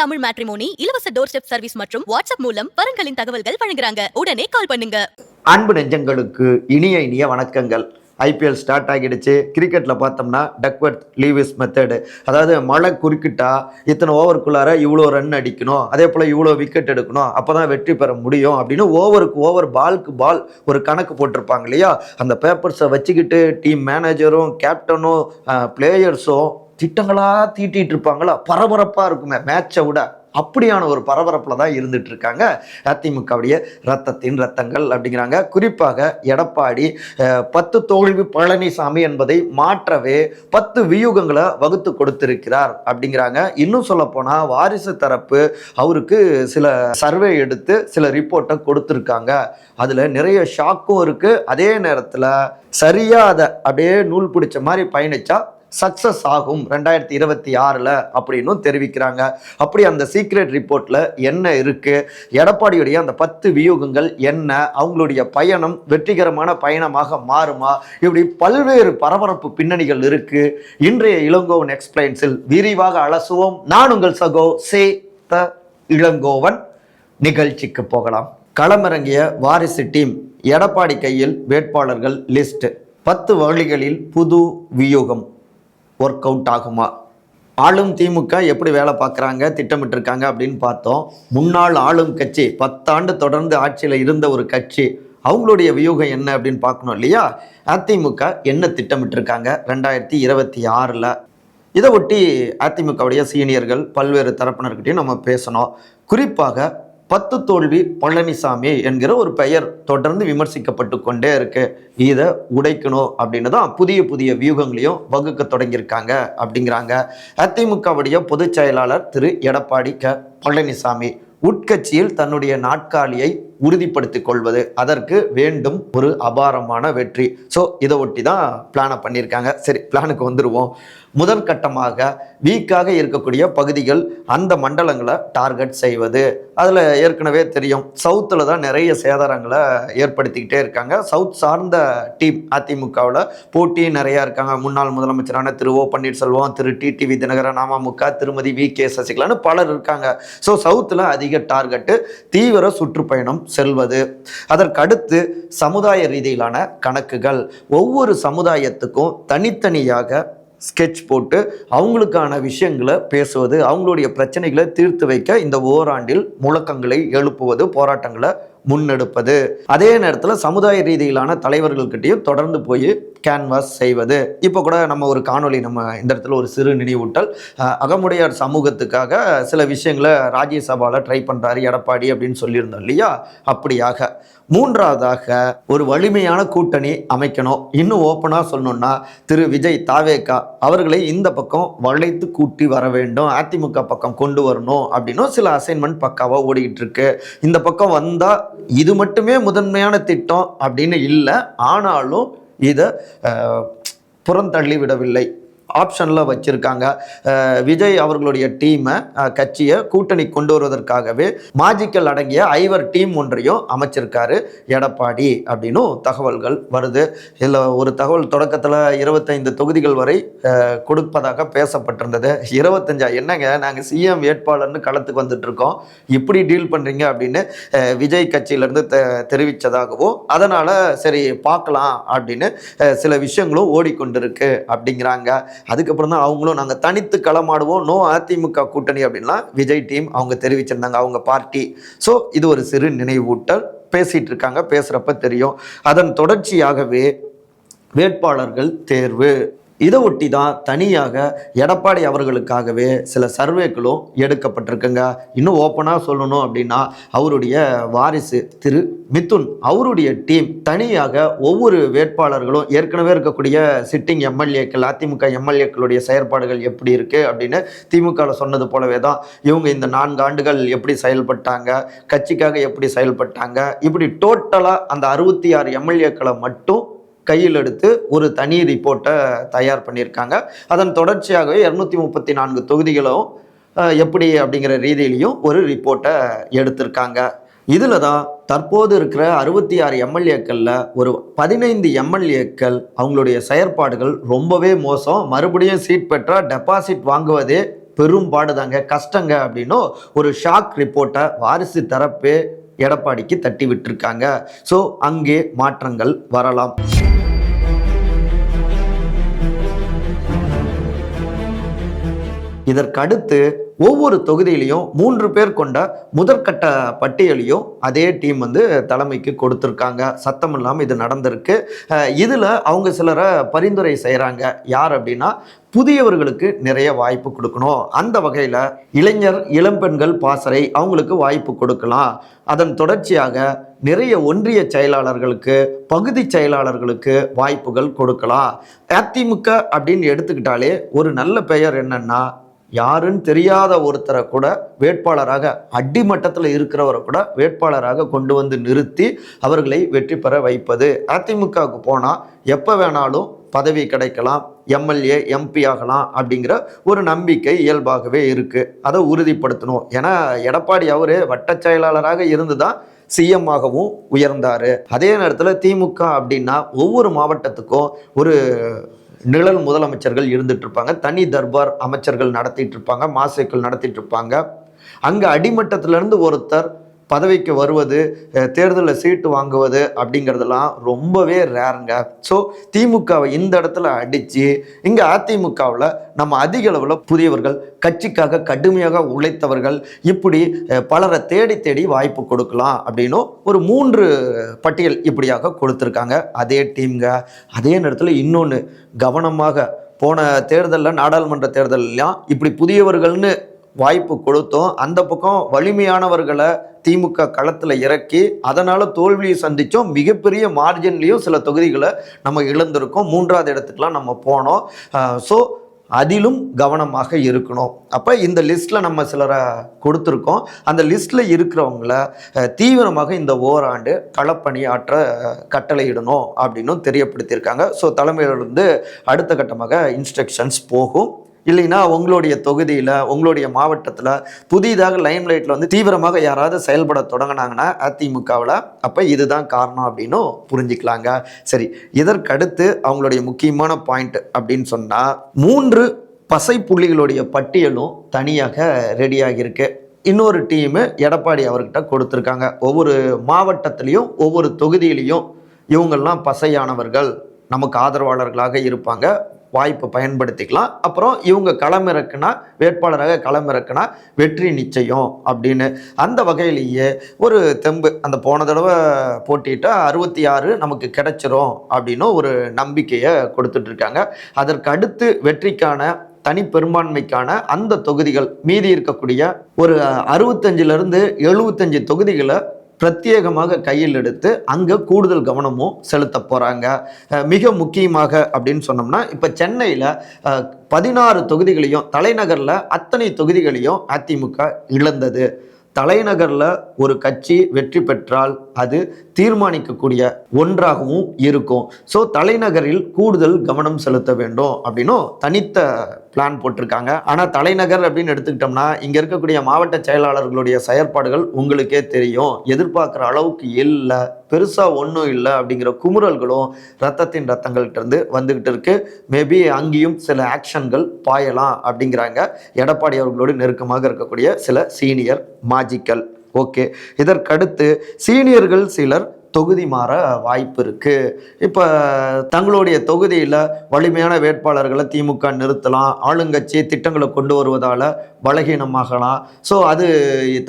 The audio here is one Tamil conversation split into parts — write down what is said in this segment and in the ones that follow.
தமிழ் மேட்ரிமோனி இலவச டோர் ஸ்டெப் சர்வீஸ் மற்றும் வாட்ஸ்அப் மூலம் வரன்களின் தகவல்கள் வழங்குறாங்க. உடனே கால் பண்ணுங்க. அன்பு நெஞ்சங்களுக்கு இனிய இனிய வணக்கங்கள். ஐபிஎல் ஸ்டார்ட் ஆகிடுச்சு. கிரிக்கெட்டில் பார்த்தோம்னா டக்வர்த் லீவிஸ் மெத்தடு, அதாவது மழை குறுக்கிட்டா இத்தனை ஓவருக்குள்ளார இவ்வளோ ரன் அடிக்கணும், அதே போல் இவ்வளோ விக்கெட் எடுக்கணும், அப்போ தான் வெற்றி பெற முடியும் அப்படின்னு ஓவருக்கு ஓவர் பாலுக்கு பால் ஒரு கணக்கு போட்டிருப்பாங்க இல்லையா. அந்த பேப்பர்ஸை வச்சுக்கிட்டு டீம் மேனேஜரும் கேப்டனும் பிளேயர்ஸும் திட்டங்களாக தீட்டிகிட்டு இருப்பாங்களா. பரபரப்பாக இருக்குமே மேட்சை விட. அப்படியான ஒரு பரபரப்பில் தான் இருந்துட்டு இருக்காங்க அதிமுகவுடைய ரத்தத்தின் ரத்தங்கள் அப்படிங்கிறாங்க. குறிப்பாக எடப்பாடி 10 தோல்வி பழனிசாமி என்பதை மாற்றவே 10 வியூகங்களை வகுத்து கொடுத்திருக்கிறார் அப்படிங்கிறாங்க. இன்னும் சொல்ல போனால் வாரிசு தரப்பு அவருக்கு சில சர்வே எடுத்து சில ரிப்போர்ட்டை கொடுத்துருக்காங்க. அதில் நிறைய ஷாக்கும் இருக்குது. அதே நேரத்தில் சரியாக அதை அப்படியே நூல் பிடிச்ச மாதிரி பயணிச்சா சக்ஸஸ் ஆகும் 2026 அப்படின்னு தெரிவிக்கிறாங்க. அப்படி அந்த சீக்ரெட் ரிப்போர்ட்ல என்ன இருக்கு, எடப்பாடியுடைய அந்த 10 வியூகங்கள் என்ன, அவங்களுடைய பயணம் வெற்றிகரமான பயணமாக மாறுமா, இப்படி பல்வேறு பரபரப்பு பின்னணிகள் இருக்கு. இன்றைய இளங்கோவன் எக்ஸ்பிளைன்ஸில் விரிவாக அலசுவோம். நான் உங்கள் சகோ சே த இளங்கோவன். நிகழ்ச்சிக்கு போகலாம். களமிறங்கிய வாரிசு டீம். எடப்பாடி கையில் வேட்பாளர்கள் லிஸ்ட். 10 வழிகளில் புது வியூகம் ஒர்க் அவுட் ஆகுமா? ஆளும் திமுக எப்படி வேலை பார்க்குறாங்க, திட்டமிட்டிருக்காங்க அப்படின்னு பார்த்தோம். முன்னாள் ஆளும் கட்சி 10 ஆண்டு தொடர்ந்து ஆட்சியில் இருந்த ஒரு கட்சி, அவங்களுடைய வியூகம் என்ன அப்படின்னு பார்க்கணும் இல்லையா. அதிமுக என்ன திட்டமிட்டிருக்காங்க 2026? இதை ஒட்டி அதிமுகவுடைய சீனியர்கள் பல்வேறு தரப்பினர்கிட்டையும் நம்ம பேசணும். குறிப்பாக 10 தோல்வி பழனிசாமி என்கிற ஒரு பெயர் தொடர்ந்து விமர்சிக்கப்பட்டு கொண்டே இருக்கு. இதை உடைக்கணும் அப்படின்னு தான் புதிய புதிய வியூகங்களையும் வகுக்க தொடங்கியிருக்காங்க அப்படிங்கிறாங்க. அதிமுகவுடைய பொதுச் செயலாளர் திரு எடப்பாடி பழனிசாமி உட்கட்சியில் தன்னுடைய நாட்காலியை உறுதிப்படுத்திக் கொள்வது, அதற்கு வேண்டும் ஒரு அபாரமான வெற்றி. ஸோ இதை ஒட்டி தான் பிளானை பண்ணியிருக்காங்க. சரி, பிளானுக்கு வந்துடுவோம். முதல் கட்டமாக வீக்காக இருக்கக்கூடிய பகுதிகள், அந்த மண்டலங்களை டார்கெட் செய்வது. அதில் ஏற்கனவே தெரியும், சவுத்தில் தான் நிறைய சேதாரங்களை ஏற்படுத்திக்கிட்டே இருக்காங்க. சவுத் சார்ந்த டீம் அதிமுகவில் போட்டி நிறையா இருக்காங்க. முன்னாள் முதலமைச்சரான திரு ஓ பன்னீர்செல்வம், திரு டிடிவி தினகரன், அமமுக, திருமதி வி.கே. சசிகலான்னு பலர் இருக்காங்க. ஸோ சவுத்தில் அதிக டார்கெட்டு, தீவிர சுற்றுப்பயணம் செல்வது. அதற்கடுத்து சமுதாய ரீதியிலான கணக்குகள். ஒவ்வொரு சமுதாயத்துக்கும் தனித்தனியாக ஸ்கெட்ச் போட்டு அவங்களுக்கான விஷயங்களை பேசுவது, அவங்களுடைய பிரச்சனைகளை தீர்த்து வைக்க இந்த ஓராண்டில் முழக்கங்களை எழுப்புவது, போராட்டங்களை முன்னெடுப்பது. அதே நேரத்தில் சமுதாய ரீதியிலான தலைவர்கள்கிட்டையும் தொடர்ந்து போய் கேன்வாஸ் செய்வது. இப்போ கூட நம்ம ஒரு காணொலி, நம்ம இந்த இடத்துல ஒரு சிறு நினைவூட்டல், அகமுடையார் சமூகத்துக்காக சில விஷயங்களை ராஜ்யசபாவில் ட்ரை பண்ணுறாரு எடப்பாடி அப்படின்னு சொல்லியிருந்தோம் இல்லையா. அப்படியாக மூன்றாவதாக ஒரு வலிமையான கூட்டணி அமைக்கணும். இன்னும் ஓப்பனாக சொல்லணும்னா திரு விஜய் தாவேகா அவர்களை இந்த பக்கம் வளைத்து கூட்டி வர வேண்டும், அதிமுக பக்கம் கொண்டு வரணும் அப்படின்னு சில அசைன்மெண்ட் பக்காவாக ஓடிக்கிட்டு இருக்கு. இந்த பக்கம் வந்தால் இது மட்டுமே முதன்மையான திட்டம் அப்படின்னு இல்லை, ஆனாலும் இதை புறந்தள்ளி விடவில்லை, ஆப்ஷனில் வச்சுருக்காங்க. விஜய் அவர்களுடைய டீமை, கட்சியை கூட்டணி கொண்டு வருவதற்காகவே மாஜிக்கல் அடங்கிய 5 டீம் ஒன்றையும் அமைச்சிருக்காரு எடப்பாடி அப்படின்னு தகவல்கள் வருது. இதில் ஒரு தகவல் தொடக்கத்தில் 25 தொகுதிகள் வரை கொடுப்பதாக பேசப்பட்டிருந்தது. 25 என்னங்க, நாங்கள் சிஎம் வேட்பாளர்னு களத்துக்கு வந்துட்டு இருக்கோம், இப்படி டீல் பண்ணுறீங்க அப்படின்னு விஜய் கட்சியிலேருந்து தெரிவித்ததாகவும், அதனால் சரி பார்க்கலாம் அப்படின்னு சில விஷயங்களும் ஓடிக்கொண்டிருக்கு அப்படிங்கிறாங்க. அதுக்கப்புறம் தான் அவங்களும் நாங்கள் தனித்து களமாடுவோம், நோ அதிமுக கூட்டணி அப்படின்லாம் விஜய் டீம் அவங்க தெரிவிச்சிருந்தாங்க, அவங்க பார்ட்டி. ஸோ இது ஒரு சிறு நினைவூட்டல். பேசிகிட்டு இருக்காங்க, பேசுகிறப்ப தெரியும். அதன் தொடர்ச்சியாகவே வேட்பாளர்கள் தேர்வு. இதை ஒட்டி தான் தனியாக எடப்பாடி அவர்களுக்காகவே சில சர்வேக்களும் எடுக்கப்பட்டிருக்குங்க. இன்னும் ஓப்பனாக சொல்லணும் அப்படின்னா அவருடைய வாரிசு திரு மிதுன் அவருடைய டீம் தனியாக ஒவ்வொரு வேட்பாளர்களும், ஏற்கனவே இருக்கக்கூடிய சிட்டிங் எம்எல்ஏக்கள், அதிமுக எம்எல்ஏக்களுடைய செயற்பாடுகள் எப்படி இருக்குது அப்படின்னு திமுகவில் சொன்னது போலவே தான் இவங்க இந்த 4 ஆண்டுகள் எப்படி செயல்பட்டாங்க, கட்சிக்காக எப்படி செயல்பட்டாங்க, இப்படி டோட்டலாக அந்த 66 எம்எல்ஏக்களை மட்டும் கையில் எடுத்து ஒரு தனி ரிப்போர்ட்டை தயார் பண்ணியிருக்காங்க. அதன் தொடர்ச்சியாகவே 234 தொகுதிகளும் எப்படி அப்படிங்கிற ரீதியிலையும் ஒரு ரிப்போர்ட்டை எடுத்திருக்காங்க. இதில் தான் தற்போது இருக்கிற 66 எம்எல்ஏக்களில் ஒரு 15 எம்எல்ஏக்கள் அவங்களுடைய செயற்பாடுகள் ரொம்பவே மோசம், மறுபடியும் சீட் பெற்றால் டெபாசிட் வாங்குவதே பெரும்பாடுதாங்க, கஷ்டங்க அப்படின்னு ஒரு ஷாக் ரிப்போர்ட்டை வாரிசு தரப்பே எடப்பாடிக்கு தட்டி விட்டுருக்காங்க. ஸோ அங்கே மாற்றங்கள் வரலாம். இதற்கடுத்து ஒவ்வொரு தொகுதியிலையும் 3 பேர் கொண்ட முதற்கட்ட பட்டியலையும் அதே டீம் தலைமைக்கு கொடுத்துருக்காங்க. சத்தம் இல்லாமல் இது நடந்திருக்கு. இதில் அவங்க சிலரை பரிந்துரை செய்கிறாங்க. யார் அப்படின்னா, புதியவர்களுக்கு நிறைய வாய்ப்பு கொடுக்கணும். அந்த வகையில் இளைஞர் இளம்பெண்கள் பாசறை அவங்களுக்கு வாய்ப்பு கொடுக்கலாம். அதன் தொடர்ச்சியாக நிறைய ஒன்றிய செயலாளர்களுக்கு பகுதி செயலாளர்களுக்கு வாய்ப்புகள் கொடுக்கலாம். அதிமுக அப்படின்னு எடுத்துக்கிட்டாலே ஒரு நல்ல பெயர் என்னன்னா, யாருன்னு தெரியாத ஒருத்தரை கூட வேட்பாளராக, அடிமட்டத்தில் இருக்கிறவரை கூட வேட்பாளராக கொண்டு வந்து நிறுத்தி அவர்களை வெற்றி பெற வைப்பது. அதிமுகவுக்கு போனால் எப்போ வேணாலும் பதவி கிடைக்கலாம், எம்எல்ஏ எம்பி ஆகலாம் அப்படிங்கிற ஒரு நம்பிக்கை இயல்பாகவே இருக்குது. அதை உறுதிப்படுத்தணும். ஏன்னா எடப்பாடி அவரு வட்ட செயலாளராக இருந்து தான் சிஎம் ஆகவும் உயர்ந்தார். அதே நேரத்தில் திமுக அப்படின்னா ஒவ்வொரு மாவட்டத்துக்கும் ஒரு நிழல் முதலமைச்சர்கள் இருந்துட்டு இருப்பாங்க, தனி தர்பார் அமைச்சர்கள் நடத்திட்டு இருப்பாங்க, மாசைக்கள் நடத்திட்டு இருப்பாங்க. அங்கே அடிமட்டத்திலேருந்து ஒருத்தர் பதவிக்கு வருவது, தேர்தலில் சீட்டு வாங்குவது அப்படிங்கிறதெல்லாம் ரொம்பவே ரேருங்க. ஸோ திமுகவை இந்த இடத்துல அடித்து இங்கே அதிமுகவில் நம்ம அதிக அளவில் புதியவர்கள், கட்சிக்காக கடுமையாக உழைத்தவர்கள், இப்படி பலரை தேடி தேடி வாய்ப்பு கொடுக்கலாம் அப்படின்னும் ஒரு 3 பட்டியல் இப்படியாக கொடுத்துருக்காங்க அதே டீம்ங்க. அதே நேரத்தில் இன்னொன்று கவனமாக, போன தேர்தலில் நாடாளுமன்ற தேர்தலாம் இப்படி புதியவர்கள்னு வாய்ப்பு கொடுத்தோம். அந்த பக்கம் வலிமையானவர்களை திமுக களத்தில் இறக்கி அதனால் தோல்வியை சந்தித்தோம். மிகப்பெரிய மார்ஜின்லேயும் சில தொகுதிகளை நம்ம இழந்திருக்கோம். 3வது இடத்துக்குலாம் நம்ம போனோம். ஸோ அதிலும் கவனமாக இருக்கணும். அப்போ இந்த லிஸ்ட்டில் நம்ம சிலரை கொடுத்துருக்கோம். அந்த லிஸ்ட்டில் இருக்கிறவங்கள தீவிரமாக இந்த ஓராண்டு களப்பணியாற்ற கட்டளையிடணும் அப்படின்னு தெரியப்படுத்தியிருக்காங்க. ஸோ தலைமையிலிருந்து அடுத்த கட்டமாக இன்ஸ்ட்ரக்ஷன்ஸ் போகும். இல்லைன்னா உங்களுடைய தொகுதியில், உங்களுடைய மாவட்டத்தில் புதிதாக லைம்லைட்டில் தீவிரமாக யாராவது செயல்பட தொடங்கினாங்கன்னா அதிமுகவில், அப்போ இதுதான் காரணம் அப்படின்னும் புரிஞ்சுக்கலாங்க. சரி, இதற்கடுத்து அவங்களுடைய முக்கியமான பாயிண்ட் அப்படின்னு சொன்னால் 3 பசை புள்ளிகளுடைய பட்டியலும் தனியாக ரெடியாகியிருக்கு. இன்னொரு டீமு எடப்பாடி அவர்கிட்ட கொடுத்துருக்காங்க. ஒவ்வொரு மாவட்டத்திலையும் ஒவ்வொரு தொகுதியிலையும் இவங்கெல்லாம் பசையானவர்கள், நமக்கு ஆதரவாளர்களாக இருப்பாங்க, வாய்ப்பை பயன்படுத்திக்கலாம். அப்புறம் இவங்க களமிறக்குனா, வேட்பாளராக களமிறக்குனா வெற்றி நிச்சயம் அப்படின்னு அந்த வகையிலேயே ஒரு தெம்பு, அந்த போன தடவை போட்டிட்டா 66 நமக்கு கிடைச்சிரும் அப்படின்னு ஒரு நம்பிக்கையை கொடுத்துட்ருக்காங்க. அதற்கு அடுத்து வெற்றிக்கான தனி பெரும்பான்மைக்கான அந்த தொகுதிகள் மீதி இருக்கக்கூடிய ஒரு 65லேருந்து 75 தொகுதிகளை பிரத்யேகமாக கையில் எடுத்து அங்கே கூடுதல் கவனமும் செலுத்த போகிறாங்க. மிக முக்கியமாக அப்படின்னு சொன்னோம்னா, இப்போ சென்னையில் 16 தொகுதிகளையும், தலைநகரில் அத்தனை தொகுதிகளையும் அதிமுக இழந்தது. தலைநகரில் ஒரு கட்சி வெற்றி பெற்றால் அது தீர்மானிக்கக்கூடிய ஒன்றாகவும் இருக்கும். ஸோ தலைநகரில் கூடுதல் கவனம் செலுத்த வேண்டும் அப்படின்னும் தனித்த பிளான் போட்டிருக்காங்க. ஆனால் தலைநகர் அப்படின்னு எடுத்துக்கிட்டோம்னா இங்கே இருக்கக்கூடிய மாவட்ட செயலாளர்களுடைய செயற்பாடுகள் உங்களுக்கே தெரியும். எதிர்பார்க்குற அளவுக்கு இல்லை, பெருசாக ஒன்றும் இல்லை அப்படிங்கிற குமுறல்களும் ரத்தங்கள்கிட்ட இருந்து வந்துக்கிட்டு இருக்கு. மேபி அங்கேயும் சில ஆக்ஷன்கள் பாயலாம் அப்படிங்கிறாங்க எடப்பாடி அவர்களோடு நெருக்கமாக இருக்கக்கூடிய சில சீனியர் மாஜிக்கல். ஓகே, இதற்கடுத்து சீனியர்கள் சிலர் தொகுதி மாற வாய்ப்பு இருக்குது. இப்போ தங்களுடைய தொகுதியில் வலிமையான வேட்பாளர்களை திமுக நிறுத்தலாம், ஆளுங்கட்சி திட்டங்களை கொண்டு வருவதால் பலகீனமாகலாம். ஸோ அது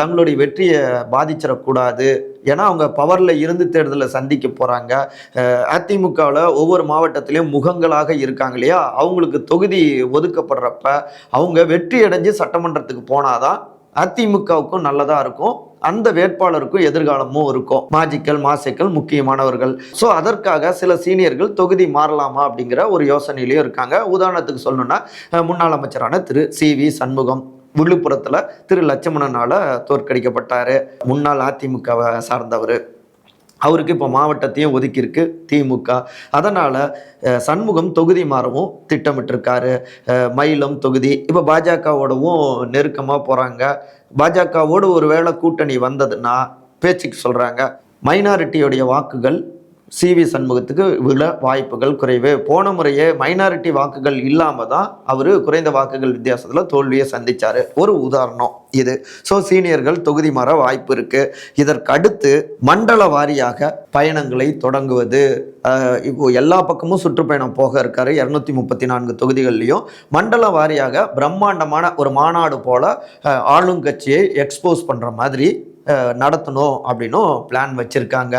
தங்களுடைய வெற்றியை பாதிச்சிடக்கூடாது. ஏன்னா அவங்க பவரில் இருந்து தேர்தலை சந்திக்க போகிறாங்க. அதிமுகவில் ஒவ்வொரு மாவட்டத்திலையும் முகங்களாக இருக்காங்க இல்லையா, அவங்களுக்கு தொகுதி ஒதுக்கப்படுறப்ப அவங்க வெற்றி அடைஞ்சு சட்டமன்றத்துக்கு போனாதான் அதிமுகவுக்கும் நல்லதாக இருக்கும், அந்த வேட்பாளருக்கும் எதிர்காலமும் இருக்கும். மாஜிக்கல் மாசைக்கள் முக்கியமானவர்கள். ஸோ அதற்காக சில சீனியர்கள் தொகுதி மாறலாமா அப்படிங்கிற ஒரு யோசனையிலையும் இருக்காங்க. உதாரணத்துக்கு சொல்லணும்னா, முன்னாள் அமைச்சரான திரு CV சண்முகம் விழுப்புரத்தில் திரு லட்சுமணனால் தோற்கடிக்கப்பட்டார். முன்னாள் அதிமுகவை சார்ந்தவர். அவருக்கு இப்போ மாவட்டத்தையும் ஒதுக்கியிருக்கு திமுக. அதனால் சண்முகம் தொகுதி மாறவும் திட்டமிட்டிருக்காரு. மயிலம் தொகுதி இப்போ பாஜகவோடவும் நெருக்கமாக போகிறாங்க. பாஜகவோடு ஒரு வேளை கூட்டணி வந்ததுன்னா பேச்சுக்கு சொல்கிறாங்க மைனாரிட்டியோடைய வாக்குகள் CV சண்முகத்துக்கு விழ வாய்ப்புகள் குறைவு. போன முறையே மைனாரிட்டி வாக்குகள் இல்லாம தான் அவர் குறைந்த வாக்குகள் வித்தியாசத்தில் தோல்வியை சந்திச்சாரு. ஒரு உதாரணம் இது. ஸோ சீனியர்கள் தொகுதி மாற வாய்ப்பு இருக்கு. இதற்கு அடுத்து மண்டல வாரியாக பயணங்களை தொடங்குவது. இப்போ எல்லா பக்கமும் சுற்றுப்பயணம் போக இருக்காரு. 234 தொகுதிகள்லையும் மண்டல வாரியாக பிரம்மாண்டமான ஒரு மாநாடு போல ஆளுங்கட்சியை எக்ஸ்போஸ் பண்ற மாதிரி நடத்தணும் அப்படின்னும் பிளான் வச்சிருக்காங்க.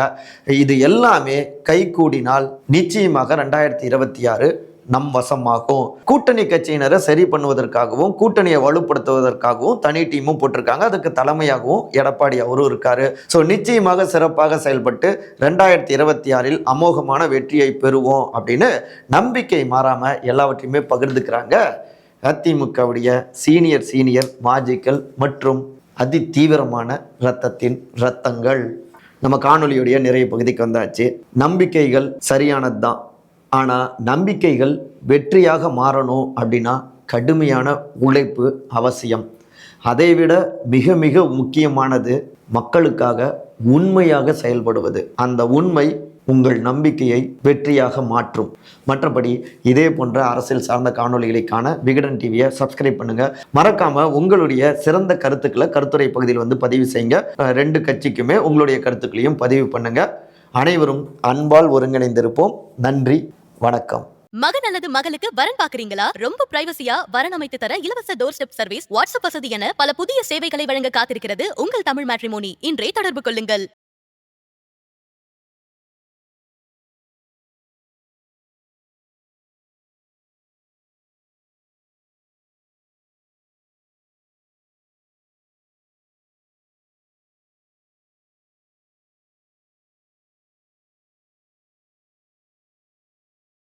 இது எல்லாமே கைகூடினால் நிச்சயமாக 2026 நம் வசமாகும். கூட்டணி கட்சியினரை சரி பண்ணுவதற்காகவும் கூட்டணியை வலுப்படுத்துவதற்காகவும் தனி டீமும் போட்டிருக்காங்க. அதுக்கு தலைமையாகவும் எடப்பாடி அவரும் இருக்காரு. ஸோ நிச்சயமாக சிறப்பாக செயல்பட்டு 2026 அமோகமான வெற்றியை பெறுவோம் அப்படின்னு நம்பிக்கை மாறாம எல்லாவற்றையுமே பகிர்ந்துக்கிறாங்க அதிமுகவுடைய சீனியர் மாஜிக்கள் மற்றும் அதி தீவிரமான இரத்தங்கள். நம்ம காணொலியுடைய நிறைய பகுதிக்கு வந்தாச்சு. நம்பிக்கைகள் சரியானது தான். ஆனால் நம்பிக்கைகள் வெற்றியாக மாறணும் அப்படின்னா கடுமையான உழைப்பு அவசியம். அதைவிட மிக மிக முக்கியமானது மக்களுக்காக உண்மையாக செயல்படுவது. அந்த உண்மை உங்கள் நம்பிக்கையை வெற்றியாக மாற்றும். மற்றபடி இதே போன்ற அரசியல் சார்ந்த காணொலிகளை காண விகடன் டிவியை சப்ஸ்கிரைப் பண்ணுங்க. மறக்காம உங்களுடைய சிறந்த கருத்துக்களை கருத்துரை பகுதியில் பதிவு செய்யுங்க. 2 கட்சிக்குமே உங்களுடைய கருத்துக்களையும் பதிவு பண்ணுங்க. அனைவரும் அன்பால் ஒருங்கிணைந்திருப்போம். நன்றி, வணக்கம். மகன் அல்லது மகளுக்கு வரன் பாக்குறீங்களா? ரொம்ப பிரைவசியா வரன் அமைத்து தர இலவச டோர் ஸ்டெப் சர்வீஸ், வாட்ஸ்அப் வசதி என பல புதிய சேவைகளை வழங்க காத்திருக்கிறது உங்கள் தமிழ் மேட்ரிமோனி. இன்றே தொடர்பு கொள்ளுங்கள்.